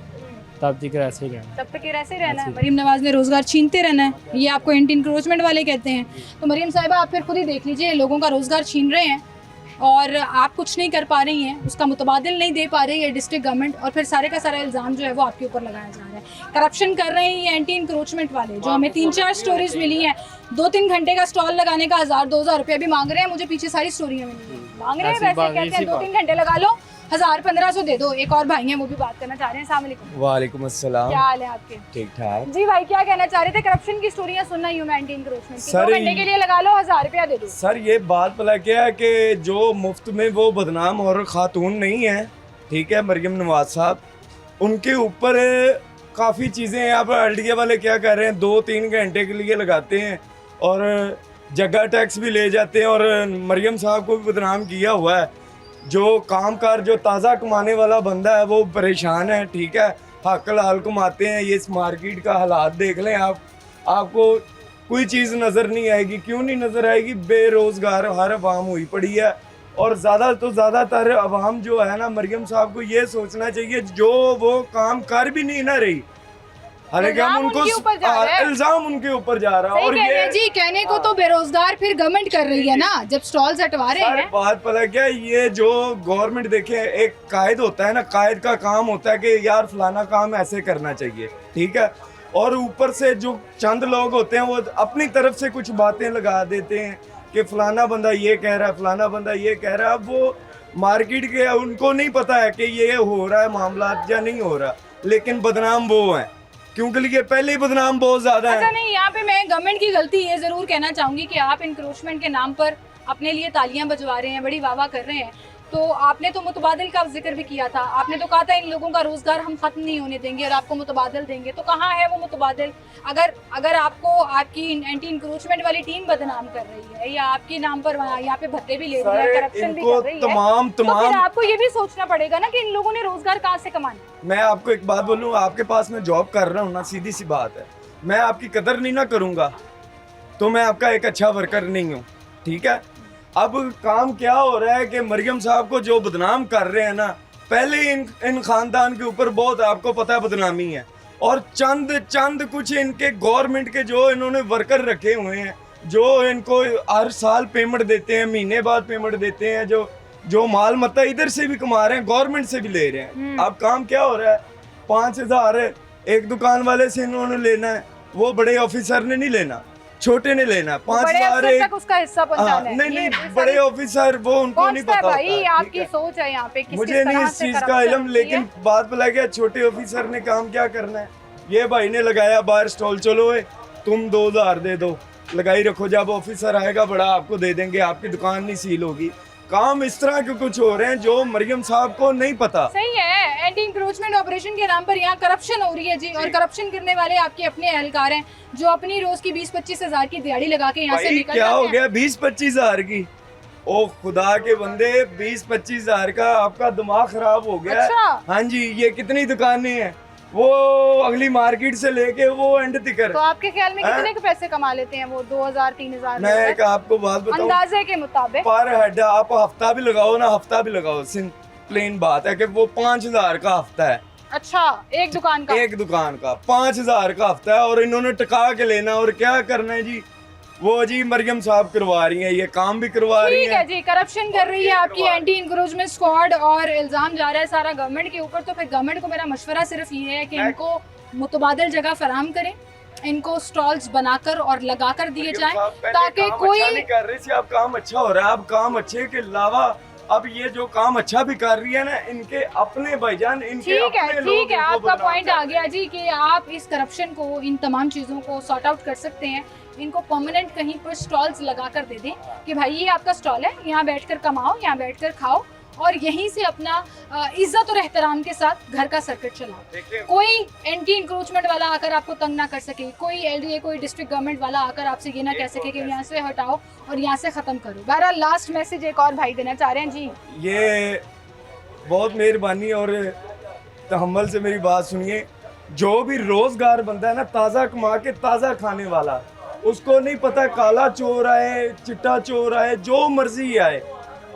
तब तक ऐसे ही रहना। तब तक ये ऐसे ही रहना है। मरीम नवाज ने रोजगार छीनते रहना है, ये आपको एंटी इंक्रोचमेंट वाले कहते हैं। तो मरीम साहिबा आप फिर खुद ही देख लीजिए, लोगों का रोजगार छीन रहे हैं और आप कुछ नहीं कर पा रही हैं, उसका मुतबादिल नहीं दे पा रही है डिस्ट्रिक्ट गवर्नमेंट, और फिर सारे का सारा इल्ज़ाम जो है वो आपके ऊपर लगाया जा रहा है। करप्शन कर रहे हैं ये एंटी इंक्रोचमेंट वाले, जो हमें 3-4 स्टोरीज मिली हैं। 2-3 घंटे का स्टॉल लगाने का 1000-2000 रुपया भी मांग रहे हैं। मुझे पीछे सारी स्टोरियाँ मिली हैं, मांग रहे हैं ऐसी वैसे, बात- कहते हैं ऐसी 2-3 घंटे लगा लो, 1000-1500 दे दो। एक और भाई हैं वो भी बात करना चाह रहे हैं। अस्सलाम वालेकुम, वालेकुम अस्सलाम। क्या हाल है आपके? ठीक ठाक। जी भाई, क्या कहना चाह रहे थे? करप्शन की स्टोरियां सुनना ही हूं मैं, एंटी इंक्रोचमेंट की। सर, 2 घंटे के लिए लगा लो, 1000 रुपया दे दो। सर ये बात भला क्या है कि जो मुफ्त में वो बदनाम और खातून नहीं है, ठीक है, मरियम नवाज साहब, उनके ऊपर काफ़ी चीज़ें हैं। आप एलडीए वाले क्या कर रहे हैं, 2-3 घंटे के लिए लगाते हैं और जगह टैक्स भी ले जाते हैं, और मरियम साहब को भी बदनाम किया हुआ है। जो कामकार जो ताज़ा कमाने वाला बंदा है वो परेशान है, ठीक है, हक लाल कमाते हैं। ये इस मार्केट का हालात देख लें आप, आपको कोई चीज़ नज़र नहीं आएगी। क्यों नहीं नज़र आएगी? बेरोज़गार हर अवाम हुई पड़ी है, और ज़्यादातर अवाम जो है ना, मरियम साहब को ये सोचना चाहिए, जो वो काम कर भी नहीं ना रही, हालांकि हम इल्जाम उनको उनके ऊपर जा रहा है। इल्ज़ाम उनके ऊपर जा रहा है। सही और कह रहे हैं ये जी, कहने को तो बेरोजगार फिर गवर्नमेंट कर रही है ना, जब स्टॉल्स हटवा रहे सर हैं। बात पता क्या, ये जो गवर्नमेंट देखे, एक कायद होता है ना, कायद का काम होता है कि यार फलाना काम ऐसे करना चाहिए, ठीक है, और ऊपर से जो चंद लोग होते हैं वो अपनी तरफ से कुछ बातें लगा देते हैं कि फलाना बंदा ये कह रहा है, फलाना बंदा ये कह रहा है। अब वो मार्केट के उनको नहीं पता है कि ये हो रहा है मामला या नहीं हो रहा, लेकिन बदनाम वो हैं, क्योंकि ये पहले ही बदनाम बहुत ज़्यादा अच्छा है। नहीं, यहाँ पे मैं गवर्नमेंट की गलती ये जरूर कहना चाहूंगी कि आप इंक्रोचमेंट के नाम पर अपने लिए तालियां बजवा रहे हैं, बड़ी वाह कर रहे हैं। तो आपने तो मुतबादिल का जिक्र भी किया था, आपने तो कहा था इन लोगों का रोजगार हम खत्म नहीं होने देंगे और आपको मुतबादिल देंगे। तो कहाँ है वो मुतबादिल? अगर आपको आपकी एंटी इंक्रोचमेंट वाली टीम बदनाम कर रही है या आपके नाम पर यहाँ पे भत्ते भी ले रही है, सर करप्शन भी इनको कर रही है, तमाम तो फिर तमाम आपको ये भी सोचना पड़ेगा ना कि इन लोगों ने रोजगार कहाँ से कमाना है। मैं आपको एक बात बोलूँ, आपके पास मैं जॉब कर रहा हूँ ना, सीधी सी बात है, मैं आपकी कदर नहीं ना करूँगा तो मैं आपका एक अच्छा वर्कर नहीं हूँ, ठीक है। अब काम क्या हो रहा है कि मरियम साहब को जो बदनाम कर रहे हैं ना, पहले इन खानदान के ऊपर बहुत आपको पता है बदनामी है, और चंद कुछ इनके गवर्नमेंट के जो इन्होंने वर्कर रखे हुए हैं, जो इनको हर साल पेमेंट देते हैं, महीने बाद पेमेंट देते हैं, जो माल मत्ता इधर से भी कमा रहे हैं, गवर्नमेंट से भी ले रहे हैं। अब काम क्या हो रहा है, 5000 एक दुकान वाले से इन्होंने लेना है, वो बड़े ऑफिसर ने नहीं लेना, छोटे ने लेना। 5000 तक उसका हिस्सा पहुंचाना है। नहीं ये बड़े ऑफिसर वो उनको नहीं कौन सा पता भाई, होता, आपकी ठीक है? सोच है यहाँ पे किस मुझे नहीं तरह इस से चीज का corruption इल्म, होती है। लेकिन बात बोला गया छोटे ऑफिसर ने काम क्या करना है। ये भाई ने लगाया बाहर स्टॉल, चलो तुम 2000 दे दो, लगाई रखो, जब ऑफिसर आएगा बड़ा आपको दे देंगे, आपकी दुकान नहीं सील होगी। काम इस तरह के कुछ हो रहे हैं जो मरियम साहब को नहीं पता। सही है, एंटी इंक्रोचमेंट ऑपरेशन के नाम पर यहाँ करप्शन हो रही है जी, और करप्शन करने वाले आपके अपने एहलकार हैं जो अपनी रोज की 20-25 हजार की दिहाड़ी लगा के यहाँ से भाई निकल क्या हो जाते हैं। गया 20-25 हजार की? ओ खुदा के बंदे, 20-25 हजार का आपका दिमाग खराब हो गया। अच्छा। हाँ जी, ये कितनी दुकानें हैं, वो अगली मार्केट से लेके वो एंड तिकर। तो आपके ख्याल में कितने के पैसे कमा लेते हैं वो? 2000-3000? मैं एक आपको बात बताऊं, अंदाजे के मुताबिक पर हेड आप हफ्ता भी लगाओ ना, हफ्ता भी लगाओ, प्लेन बात है कि वो 5000 का हफ्ता है। अच्छा, एक दुकान का? एक दुकान का 5000 का हफ्ता है, और इन्होंने टका के लेना, और क्या करना है जी, वो जी मरियम साहब करवा रही हैं, ये काम भी करवा रही ठीक है हैं। जी, करप्शन कर रही है आपकी एंटी इंक्रोचमेंट स्क्वाड और इल्जाम जा रहा है सारा गवर्नमेंट के ऊपर। तो फिर गवर्नमेंट को मेरा मशवरा सिर्फ ये है कि इनको मुतबादिल जगह फराहम करें, इनको स्टॉल्स बनाकर और लगाकर दिए जाएं ताकि कोई अच्छा नहीं कर रही थी, अब काम अच्छा हो रहा है। अब काम अच्छे के अलावा अब ये जो काम अच्छा भी कर रही है ना, इनके अपने भाईजान, इनके ठीक है, अपने लोग ठीक है, इनको आपका बदनाम पॉइंट कर आ रहे गया हैं। जी कि आप इस करप्शन को, इन तमाम चीज़ों को सॉर्ट आउट कर सकते हैं। इनको परमानेंट कहीं पर स्टॉल्स लगा कर दे दें कि भाई ये आपका स्टॉल है, यहाँ बैठकर कमाओ, यहाँ बैठकर खाओ, और यहीं से अपना इज्जत और एहतराम के साथ घर का सर्किट चलाओ। कोई एंटी इंक्रोचमेंट वाला आकर आपको तंग ना कर सके, कोई एलडीए कोई डिस्ट्रिक्ट गवर्नमेंट वाला आकर आपसे ये ना कह सके कि यहाँ से हटाओ और यहाँ से ख़त्म करो। बहरहाल लास्ट मैसेज एक और भाई देना चाह रहे हैं जी। ये बहुत मेहरबानी और तहम्मुल से मेरी बात सुनिए। जो भी रोजगार बनता है ना, ताज़ा कमा के ताज़ा खाने वाला, उसको नहीं पता काला चोर आए चिट्टा चोर आए जो मर्जी आए,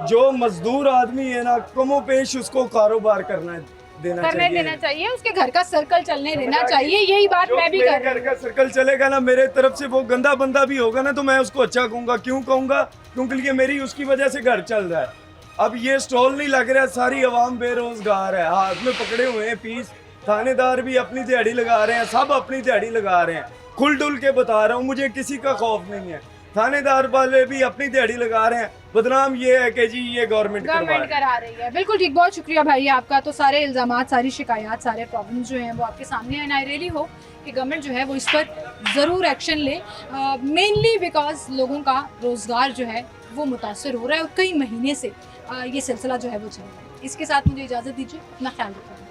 जो मजदूर आदमी है ना, कमो पेश उसको कारोबार करने देना चाहिए, उसके घर का सर्कल चलने देना चाहिए। यही बात मैं भी कर रही घर का सर्कल चलेगा ना, मेरे तरफ से वो गंदा बंदा भी होगा ना तो मैं उसको अच्छा कहूँगा। क्यों कहूँगा? क्योंकि ये मेरी उसकी वजह से घर चल रहा है। अब ये स्टॉल नहीं लग रहा, सारी आवाम बेरोजगार है, हाथ में पकड़े हुए हैं फीस, थानेदार भी अपनी दिहाड़ी लगा रहे हैं, सब अपनी दिहाड़ी लगा रहे हैं। खुल डुल के बता रहा हूँ, मुझे किसी का खौफ नहीं है। थानेदार वाले भी अपनी दिहाड़ी लगा रहे हैं। बदनाम ये है कि जी ये गवर्नमेंट करा रही है। बिल्कुल ठीक, बहुत शुक्रिया भाई आपका। तो सारे इल्जामात, सारी शिकायत, सारे प्रॉब्लम्स जो हैं वो आपके सामने हैं। आई रियली होप कि गवर्नमेंट जो है वो इस पर ज़रूर एक्शन ले, मेनली बिकॉज लोगों का रोज़गार जो है वो मुतासर हो रहा है और कई महीने से ये सिलसिला जो है वो चल रहा है। इसके साथ मुझे इजाज़त दीजिए, अपना ख्याल रखिए।